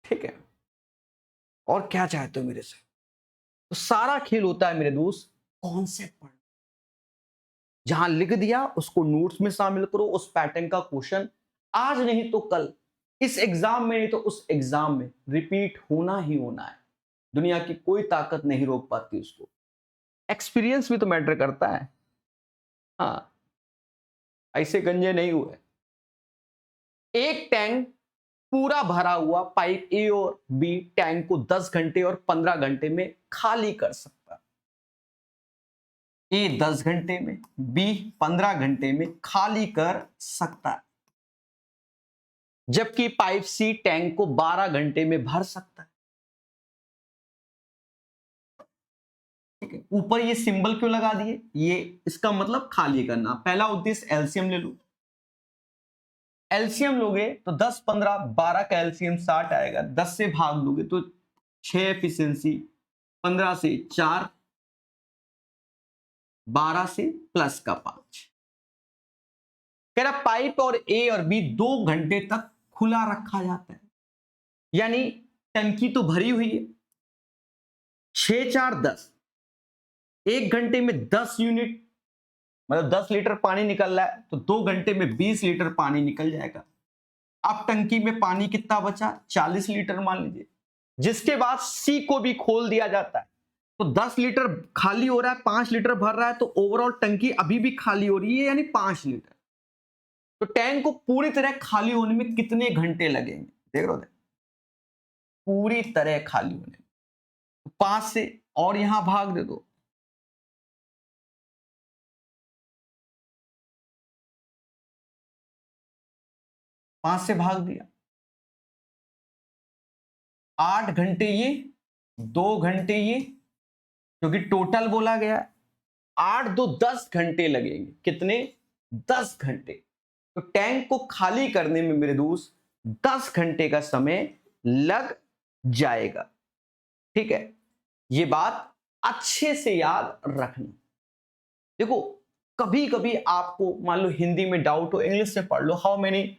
ठीक है, और क्या चाहते हो मेरे से? तो सारा खेल होता है मेरे दोस्त कॉन्सेप्ट पढ़, जहां लिख दिया उसको नोट्स में शामिल करो। उस पैटर्न का क्वेश्चन आज नहीं तो कल, इस एग्जाम में नहीं तो उस एग्जाम में रिपीट होना ही होना है। दुनिया की कोई ताकत नहीं रोक पाती उसको। एक्सपीरियंस भी तो मैटर करता है। हाँ, ऐसे गंजे नहीं हुए। एक टैंक पूरा भरा हुआ पाइप ए और बी टैंक को 10 घंटे और 15 घंटे में खाली कर सकता है। ए 10 घंटे में, बी 15 घंटे में खाली कर सकता है, जबकि पाइप सी टैंक को 12 घंटे में भर सकता है। ठीक है, ऊपर ये सिंबल क्यों लगा दिए? ये इसका मतलब खाली करना। पहला उद्देश्य एलसीएम ले लो। एलसीएम लोगे तो 10 15 12 का एलसीएम 60 आएगा। 10 से भाग दोगे तो 6 एफिशिएंसी, 15 से 4, 12 से प्लस का 5। कह रहा पाइप और ए और बी 2 घंटे तक खुला रखा जाता है, यानी टंकी तो भरी हुई है, 6 4 10, 1 घंटे में 10 यूनिट, मतलब 10 लीटर पानी निकल रहा है तो 2 घंटे में 20 लीटर पानी निकल जाएगा। अब टंकी में पानी कितना बचा? 40 लीटर मान लीजिए। जिसके बाद सी को भी खोल दिया जाता है तो 10 लीटर खाली हो रहा है, 5 लीटर भर रहा है, तो ओवरऑल टंकी अभी भी खाली हो रही है, यानी 5 लीटर। तो टैंक को पूरी तरह खाली होने में कितने घंटे लगेंगे? देख रहे हो, पूरी तरह खाली होने में 5 से, और यहां भाग दे दो, पांच से भाग दिया, 8 घंटे ये, 2 घंटे ये, क्योंकि टोटल बोला गया 8 2 10 घंटे लगेंगे। कितने? 10 घंटे। तो टैंक को खाली करने में मेरे दोस्त 10 घंटे का समय लग जाएगा। ठीक है, ये बात अच्छे से याद रखना। देखो कभी कभी आपको मान लो हिंदी में डाउट हो, इंग्लिश में पढ़ लो, how many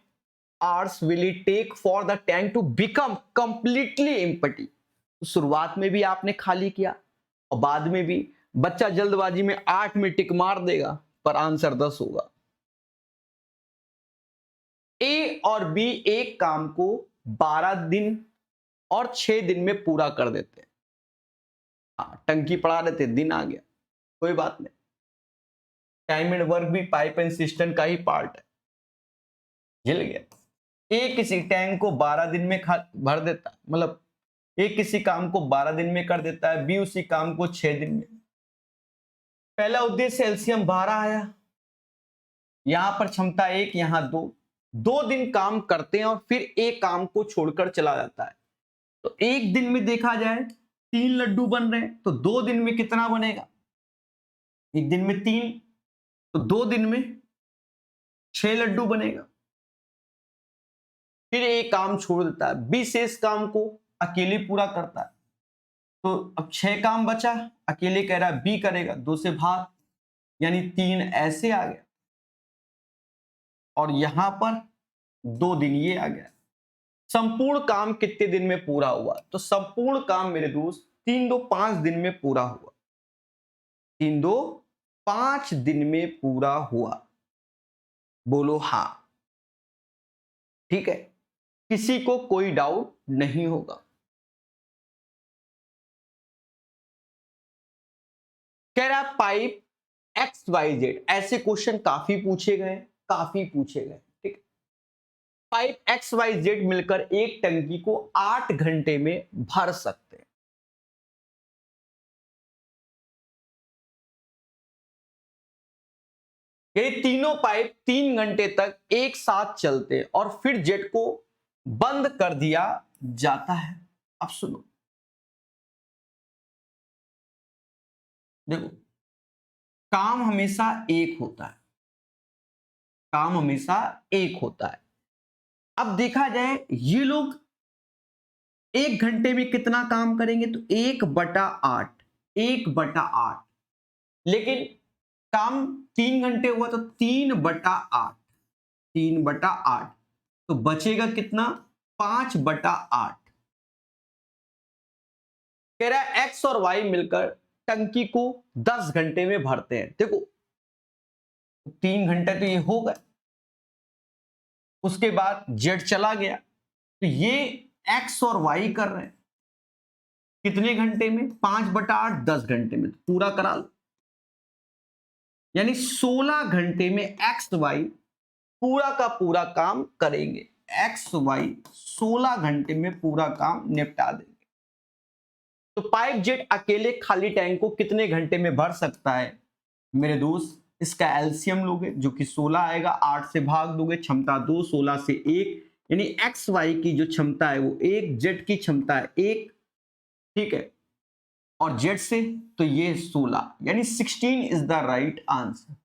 hours will it take for the tank to become completely empty. तो शुरुआत में भी आपने खाली किया और बाद में भी। बच्चा जल्दबाजी में 8 में टिक मार देगा, पर आंसर 10 होगा। ए और बी एक काम को 12 दिन और 6 दिन में पूरा कर देते हैं। हाँ, टंकी पड़ा देते, दिन आ गया, कोई बात नहीं। टाइम एंड वर्क भी पाइप एंड सिस्टम का ही पार्ट है, झिल गया। एक किसी टैंक को 12 दिन में भर देता है, मतलब एक किसी काम को 12 दिन में कर देता है, बी उसी काम को 6 दिन में। पहला उद्देश्य एलसीएम 12 आया, यहां पर क्षमता 1, यहां 2, 2 दिन काम करते हैं और फिर एक काम को छोड़कर चला जाता है। तो एक दिन में देखा जाए 3 लड्डू बन रहे हैं, तो 2 दिन में कितना बनेगा? एक दिन में 3, तो 2 दिन में 6 लड्डू बनेगा। फिर एक काम छोड़ देता है, बी शेष काम को अकेले पूरा करता है। तो अब 6 काम बचा, अकेले कह रहा है बी करेगा, 2 से भाग, यानी 3 ऐसे आ गया और यहां पर 2 दिन ये आ गया। संपूर्ण काम कितने दिन में पूरा हुआ? तो संपूर्ण काम मेरे दोस्त 3 2 5 दिन में पूरा हुआ। 3 2 5 दिन में पूरा हुआ। बोलो हां, ठीक है, किसी को कोई डाउट नहीं होगा। कह रहा पाइप XYZ, ऐसे क्वेश्चन काफी पूछे गए, ठीक है। पाइप XYZ मिलकर एक टंकी को 8 घंटे में भर सकते हैं। ये तीनों पाइप 3 घंटे तक एक साथ चलते और फिर जेट को बंद कर दिया जाता है। अब सुनो, देखो, काम हमेशा एक होता है, काम हमेशा एक होता है। अब देखा जाए ये लोग 1 घंटे में कितना काम करेंगे? तो 1/8, 1/8, लेकिन काम 3 घंटे हुआ तो 3/8, 3/8, तो बचेगा कितना? 5/8। कह रहा है एक्स और वाई मिलकर टंकी को 10 घंटे में भरते हैं। देखो 3 घंटे तो ये हो गए, उसके बाद जेड चला गया, तो ये एक्स और वाई कर रहे हैं कितने घंटे में? 5/8, 10 घंटे में, तो पूरा करा लो, यानी 16 घंटे में एक्स वाई पूरा का पूरा काम करेंगे। एक्स वाई 16 घंटे में पूरा काम निपटा देंगे। तो पाइप जेट अकेले खाली टैंक को कितने घंटे में भर सकता है मेरे दोस्त? इसका एलसीएम लोगे जो कि 16 आएगा, 8 से भाग दोगे, क्षमता 2, 16 से 1, यानी एक्स वाई की जो क्षमता है वो 1, जेट की क्षमता है 1, ठीक है, और जेट से तो ये 16, यानी 16 इज द राइट आंसर।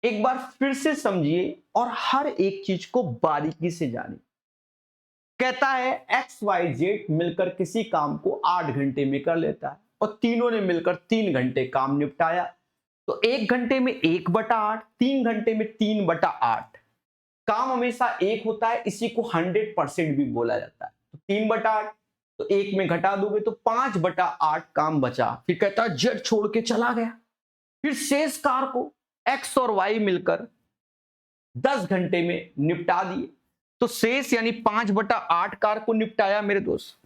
एक बार फिर से समझिए और हर एक चीज को बारीकी से जानिए। कहता है एक्स वाई जेड मिलकर किसी काम को 8 घंटे में कर लेता है और तीनों ने मिलकर 3 घंटे काम निपटाया, तो 1 घंटे में 1/8, 3 घंटे में 3/8। काम हमेशा एक होता है, इसी को 100% भी बोला जाता है। तो 3/8, तो 1 में घटा दोगे तो 5/8 काम बचा। फिर कहता है जेड छोड़ के चला गया, फिर शेष कार को एक्स और वाई मिलकर 10 घंटे में निपटा दिए, तो शेष यानी 5/8 कार को निपटाया मेरे दोस्त।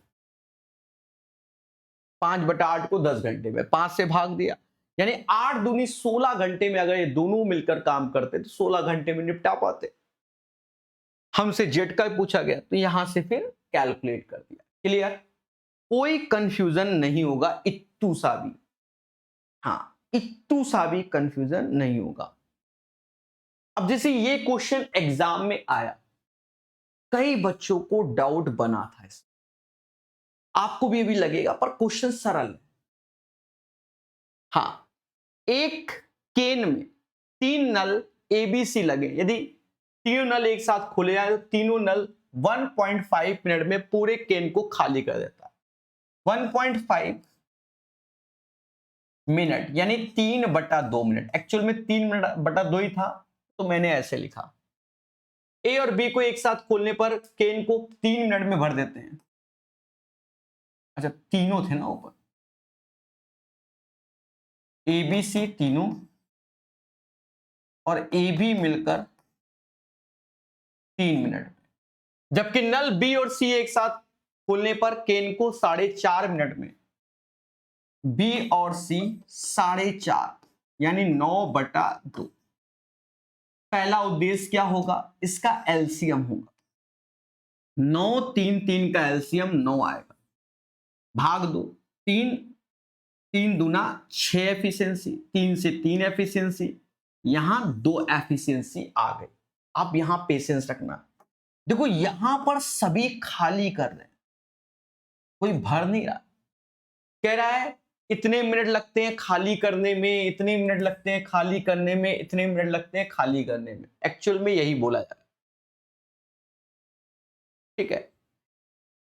5/8 को 10 घंटे में 5 से भाग दिया, यानी 8 दूनी 16 घंटे में अगर ये दोनों मिलकर काम करते तो 16 घंटे में निपटा पाते। हमसे जेट का पूछा गया तो यहां से फिर कैलकुलेट कर दिया। क्लियर? कोई कंफ्यूजन नहीं होगा, इत्तू सा भी, हाँ इत्तू सा भी कंफ्यूजन नहीं होगा। अब जैसे ये क्वेश्चन एग्जाम में आया, कई बच्चों को डाउट बना था इसमें, आपको भी अभी लगेगा, पर क्वेश्चन सरल है। हाँ, एक केन में 3 नल एबीसी लगे, यदि तीनों नल एक साथ खोले जाए तो तीनों नल 1.5 मिनट में पूरे केन को खाली कर देता है। 1.5 मिनट यानी 3/2 मिनट, एक्चुअल में 3/2 ही था, तो मैंने ऐसे लिखा। ए और बी को एक साथ खोलने पर केन को 3 मिनट में भर देते हैं। अच्छा, तीनों थे ना ऊपर, ए बी सी तीनों और ए बी मिलकर 3 मिनट में, जबकि नल बी और सी एक साथ खोलने पर केन को 4.5 मिनट में, बी और सी 4.5 यानी 9/2। पहला उद्देश्य क्या होगा, इसका एलसीएम होगा। 9 3 3 का एलसीएम 9 आएगा, भाग दो 3 3 दूना 6 एफिशिएंसी, 3 से 3 एफिशिएंसी, यहां 2 एफिशिएंसी आ गई। आप यहां पेशेंस रखना। देखो यहां पर सभी खाली कर रहे हैं, कोई भर नहीं रहा। कह रहा है इतने मिनट लगते हैं खाली करने में, इतने मिनट लगते हैं खाली करने में, इतने मिनट लगते हैं खाली करने में। एक्चुअल में यही बोला जा रहा है, ठीक है।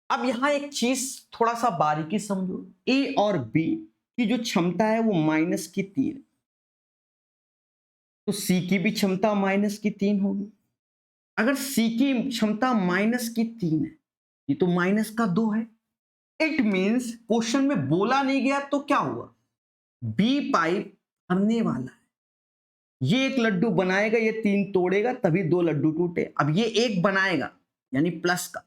अब यहां एक चीज थोड़ा सा बारीकी समझो, ए और बी की जो क्षमता है वो -3 है, तो सी की भी क्षमता -3 होगी। अगर सी की क्षमता -3 है, ये तो -2 है। इट मींस क्वेश्चन में बोला नहीं गया तो क्या हुआ, बी पाइप भरने वाला है, ये एक लड्डू बनाएगा, ये 3 तोड़ेगा तभी 2 लड्डू टूटे। अब ये एक बनाएगा यानी प्लस का,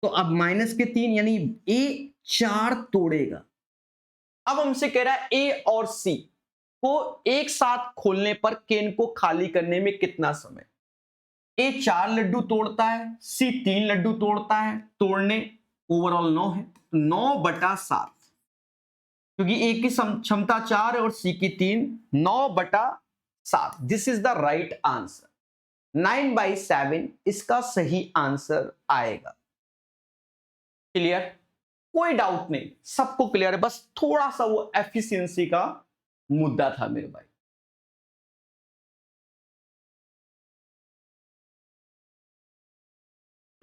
तो अब -3 यानी ए 4 तोड़ेगा। अब हमसे कह रहा है ए और सी को एक साथ खोलने पर केन को खाली करने में कितना समय। ए 4 लड्डू तोड़ता है, सी 3 लड्डू तोड़ता है, तोड़ने ओवरऑल 9 है, 9/7, क्योंकि ए की क्षमता 4 है और सी की 3, 9/7। This is the right answer, 9/7 इसका सही आंसर आएगा। क्लियर, कोई डाउट नहीं, सबको क्लियर है, बस थोड़ा सा वो एफिशिएंसी का मुद्दा था मेरे भाई।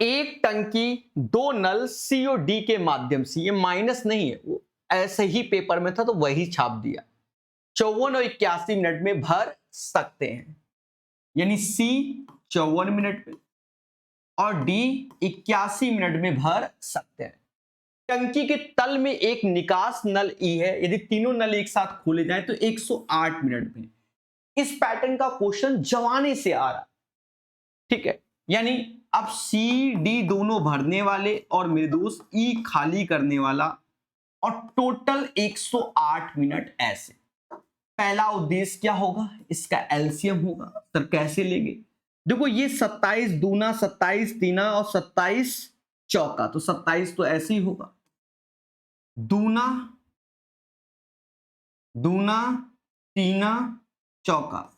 एक टंकी 2 नल सी और डी के माध्यम से, ये माइनस नहीं है, वो ऐसे ही पेपर में था तो वही छाप दिया, 54 और 81 मिनट में भर सकते हैं, यानी सी 54 मिनट में और डी 81 मिनट में भर सकते हैं। टंकी के तल में एक निकास नल ई है, यदि तीनों नल एक साथ खोले जाएं तो 108 मिनट में। इस पैटर्न का क्वेश्चन जमाने से आ रहा, ठीक है, यानी अब सी डी दोनों भरने वाले और मेरे दोस्त ई खाली करने वाला, और टोटल 108 मिनट ऐसे। पहला उद्देश्य क्या होगा, इसका एलसीएम होगा। सर कैसे लेंगे, देखो ये 27 दूना 27 तीना और 27 चौका, तो 27 तो ऐसे ही होगा, दूना दूना तीना चौका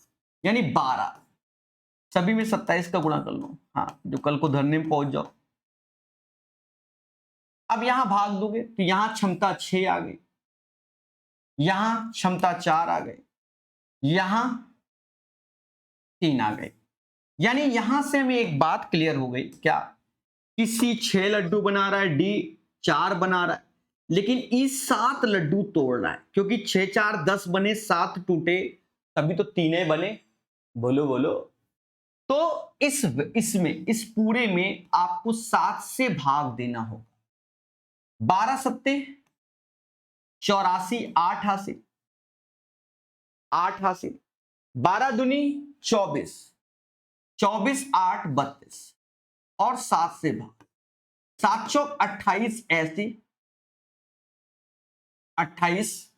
यानी 12, सभी में 27 का गुणा कर लो, हाँ, जो कल को धरने में पहुंच जाओ। अब यहां भाग दोगे तो यहां क्षमता 6 आ गई, यहां क्षमता 4 आ गई, यहां 3 आ गई, यानी यहां से हमें एक बात क्लियर हो गई, क्या, कि सी 6 लड्डू बना रहा है, डी 4 बना रहा है, लेकिन ई 7 लड्डू तोड़ रहा है, क्योंकि 6 4 10 बने, 7 टूटे, तभी तो 3 बने। बोलो बोलो, तो इसमें इस पूरे में आपको 7 से भाग देना होगा। 12 सत्ते 84, 8 हासिल, 8 हासिल, 12 दूनी 24, 24 8 32 और 7 से भाग, 7 चौक 28 ऐसी 28,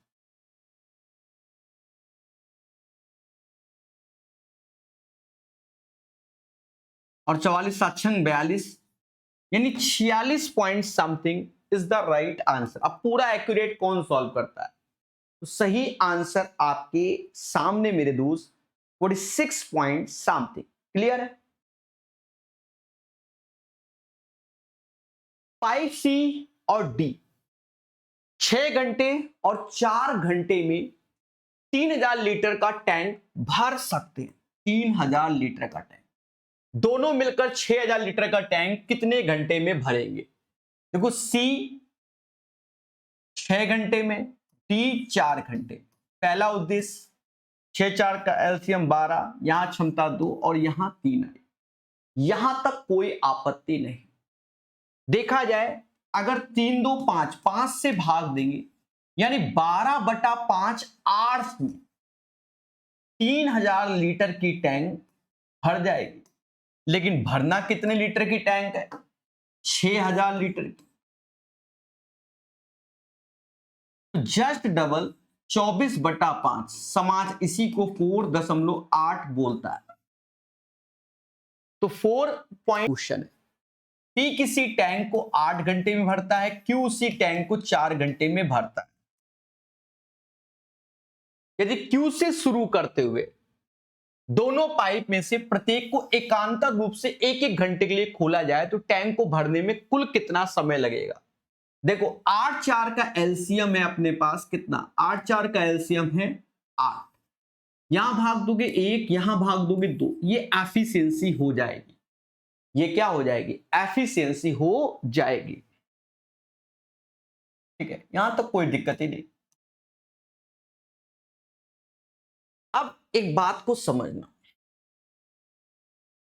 और 44 7 42, यानी 46 point something is the right answer. अब पूरा एक्यूरेट कौन सॉल्व करता है, तो सही आंसर आपके सामने मेरे दोस्त 46 पॉइंट समथिंग। क्लियर है। 5C और D 6 घंटे और 4 घंटे में 3000 लीटर का टैंक भर सकते हैं। 3000 लीटर का टैंक, दोनों मिलकर 6000 लीटर का टैंक कितने घंटे में भरेंगे। देखो C 6 घंटे में, D 4 घंटे। पहला उद्देश्य 6 4 का एलसीएम 12, यहां क्षमता 2 और यहां 3 है, यहां तक कोई आपत्ति नहीं। देखा जाए अगर 3 2 5, 5 से भाग देंगे यानी 12/5 आवर्स में 3000 लीटर की टैंक भर जाएगी। लेकिन भरना कितने लीटर की टैंक है, 6000 लीटर की। जस्ट डबल 24/5 समाज इसी को 4.8 बोलता है। तो 4 पॉइंट क्वेश्चन है। P किसी टैंक को 8 घंटे में भरता है, Q उसी टैंक को 4 घंटे में भरता है। यदि Q से शुरू करते हुए दोनों पाइप में से प्रत्येक को एकांतर रूप से 1-1 घंटे के लिए खोला जाए तो टैंक को भरने में कुल कितना समय लगेगा? देखो 8-4 का एलसीएम है अपने पास कितना, 8-4 का एलसीएम है 8, यहां भाग दोगे 1, यहां भाग दोगे 2, ये एफिशिएंसी हो जाएगी। ये क्या हो जाएगी? एफिशिएंसी हो जाएगी। ठीक है, यहां तक कोई दिक्कत ही नहीं। अब एक बात को समझना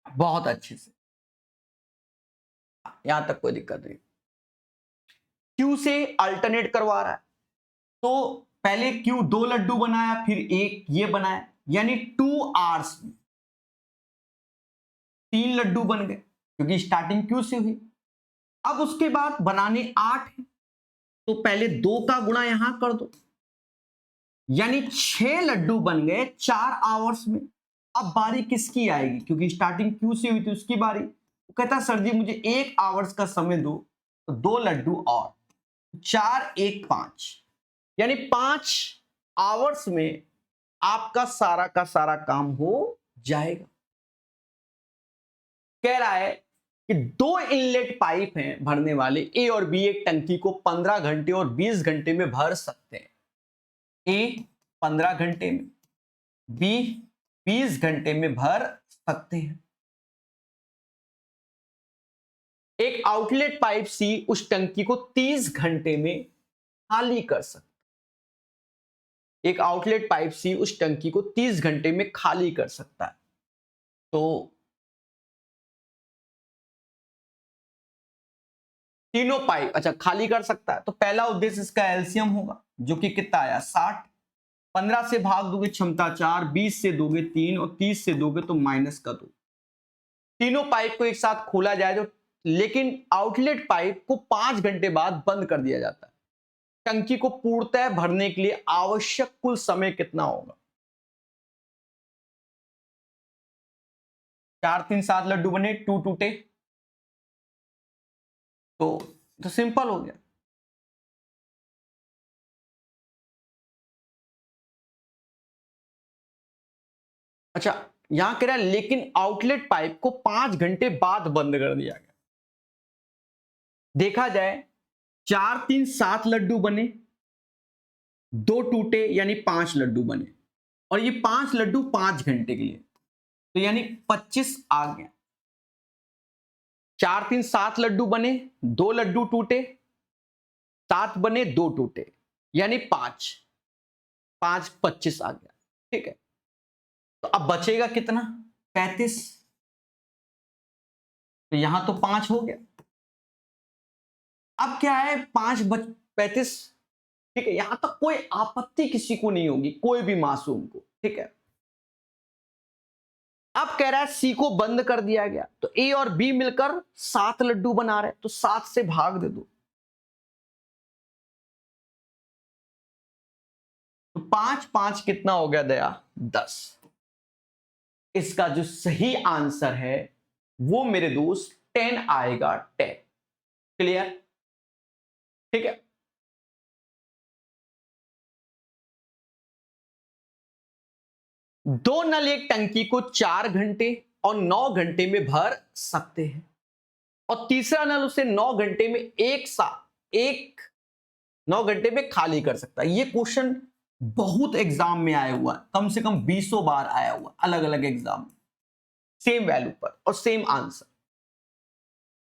बहुत अच्छे से, यहां तक कोई दिक्कत नहीं। क्यू से अल्टरनेट करवा रहा है तो पहले क्यू 2 लड्डू बनाया, फिर एक ये बनाया, यानी 2 आवर्स में 3 लड्डू बन गए क्योंकि स्टार्टिंग क्यू से हुई। अब उसके बाद बनाने 8 है तो पहले 2 का गुणा यहां कर दो, यानी 6 लड्डू बन गए 4 आवर्स में। अब बारी किसकी आएगी? क्योंकि स्टार्टिंग क्यू से हुई थी उसकी बारी। वो कहता सर जी मुझे 1 आवर्स का समय दो, तो 2 लड्डू और 4 1 5, यानी 5 आवर्स में आपका सारा का सारा काम हो जाएगा। कह रहा है कि 2 इनलेट पाइप हैं भरने वाले, ए और बी एक टंकी को 15 घंटे और 20 घंटे में भर सकते हैं। ए 15 घंटे में, बी 20 घंटे में भर सकते हैं। एक आउटलेट पाइप सी उस टंकी को 30 घंटे में खाली कर सकता है। एक आउटलेट पाइप सी उस टंकी को 30 घंटे में खाली कर सकता है। तो तीनों पाइप अच्छा खाली कर सकता है, तो पहला उद्देश्य इसका एलसीएम होगा जो कि कितना आया 60। 15 से भाग दोगे क्षमता 4, 20 से दोगे 3 और 30 से दोगे तो माइनस का 2। तीनों पाइप को एक साथ खोला जाए जो, लेकिन आउटलेट पाइप को 5 घंटे बाद बंद कर दिया जाता है। टंकी को पूर्णतः भरने के लिए आवश्यक कुल समय कितना होगा? 4 3 7 लड्डू बने, 2 टूटे, तो सिंपल हो गया। अच्छा यहां कह रहा है लेकिन आउटलेट पाइप को 5 घंटे बाद बंद कर दिया गया। देखा जाए 4 3 7 लड्डू बने, 2 टूटे, यानी 5 लड्डू बने, और ये 5 लड्डू 5 घंटे के लिए, तो यानी 25 आ गया। 4 3 7 लड्डू बने, 2 लड्डू टूटे, 7 बने 2 टूटे, यानी 5 5 25 आ गया। ठीक है, तो अब बचेगा कितना? 35। तो यहां तो 5 हो गया। अब क्या है 35। ठीक है, यहां तक कोई आपत्ति किसी को नहीं होगी, कोई भी मासूम को। ठीक है, अब कह रहा है सी को बंद कर दिया गया तो ए और बी मिलकर 7 लड्डू बना रहे, तो 7 से भाग दे दो, तो 5 5 कितना हो गया दया? 10। इसका जो सही आंसर है वो मेरे दोस्त 10 आएगा, 10। क्लियर? ठीक है, दो नल एक टंकी को 4 घंटे और 9 घंटे में भर सकते हैं, और तीसरा नल उसे 9 घंटे में एक 9 घंटे में खाली कर सकता है। ये क्वेश्चन बहुत एग्जाम में आया हुआ है, कम से कम 20 बार आया हुआ अलग अलग एग्जाम में, सेम वैल्यू पर और सेम आंसर।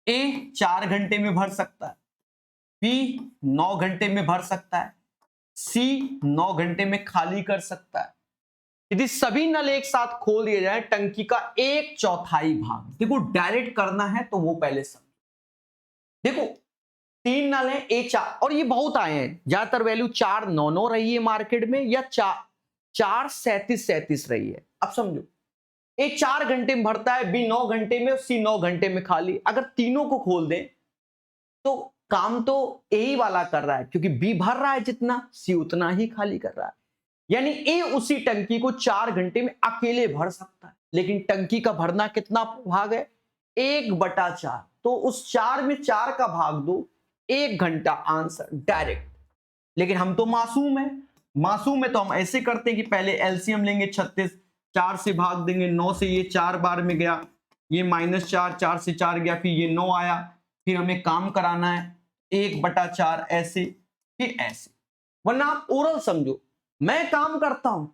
ए 4 घंटे में भर सकता है, बी 9 घंटे में भर सकता है, सी 9 घंटे में खाली कर सकता है। यदि सभी नल एक साथ खोल दिए जाए टंकी का 1/4 भाग, देखो डायरेक्ट करना है तो वो पहले समझो। देखो 3 नल है ए 4, और ये बहुत आए हैं, ज्यादातर वैल्यू 4 9 9 रही है मार्केट में, या 4 37 37 रही है। अब समझो ए 4 घंटे में भरता है, बी 9 घंटे में, सी 9 घंटे में खाली। अगर तीनों को खोल दें तो काम तो ए वाला कर रहा है, क्योंकि बी भर रहा है जितना, सी उतना ही खाली कर रहा है। यानी ए उसी टंकी को 4 घंटे में अकेले भर सकता है, लेकिन टंकी का भरना कितना भाग है? 1/4। तो उस 4 में 4 का भाग दो, 1 घंटा, आंसर डायरेक्ट। लेकिन हम तो मासूम है, मासूम है तो हम ऐसे करते हैं कि पहले एलसीएम लेंगे 36, 4 से भाग देंगे, 9 से ये 4 बार में गया, ये -4, 4 से 4 गया, फिर ये 9 आया, फिर हमें काम कराना है 1/4 ऐसे, फिर ऐसे। वरना आप ओरल समझो, मैं काम करता हूं,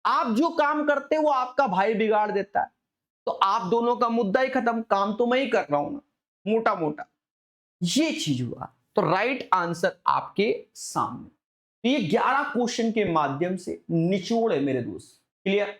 आप जो काम करते हो वो आपका भाई बिगाड़ देता है, तो आप दोनों का मुद्दा ही खत्म, काम तो मैं ही कर रहा हूं ना, मोटा मोटा ये चीज हुआ। तो राइट आंसर आपके सामने। तो ये 11 क्वेश्चन के माध्यम से निचोड़ है मेरे दोस्त, क्लियर।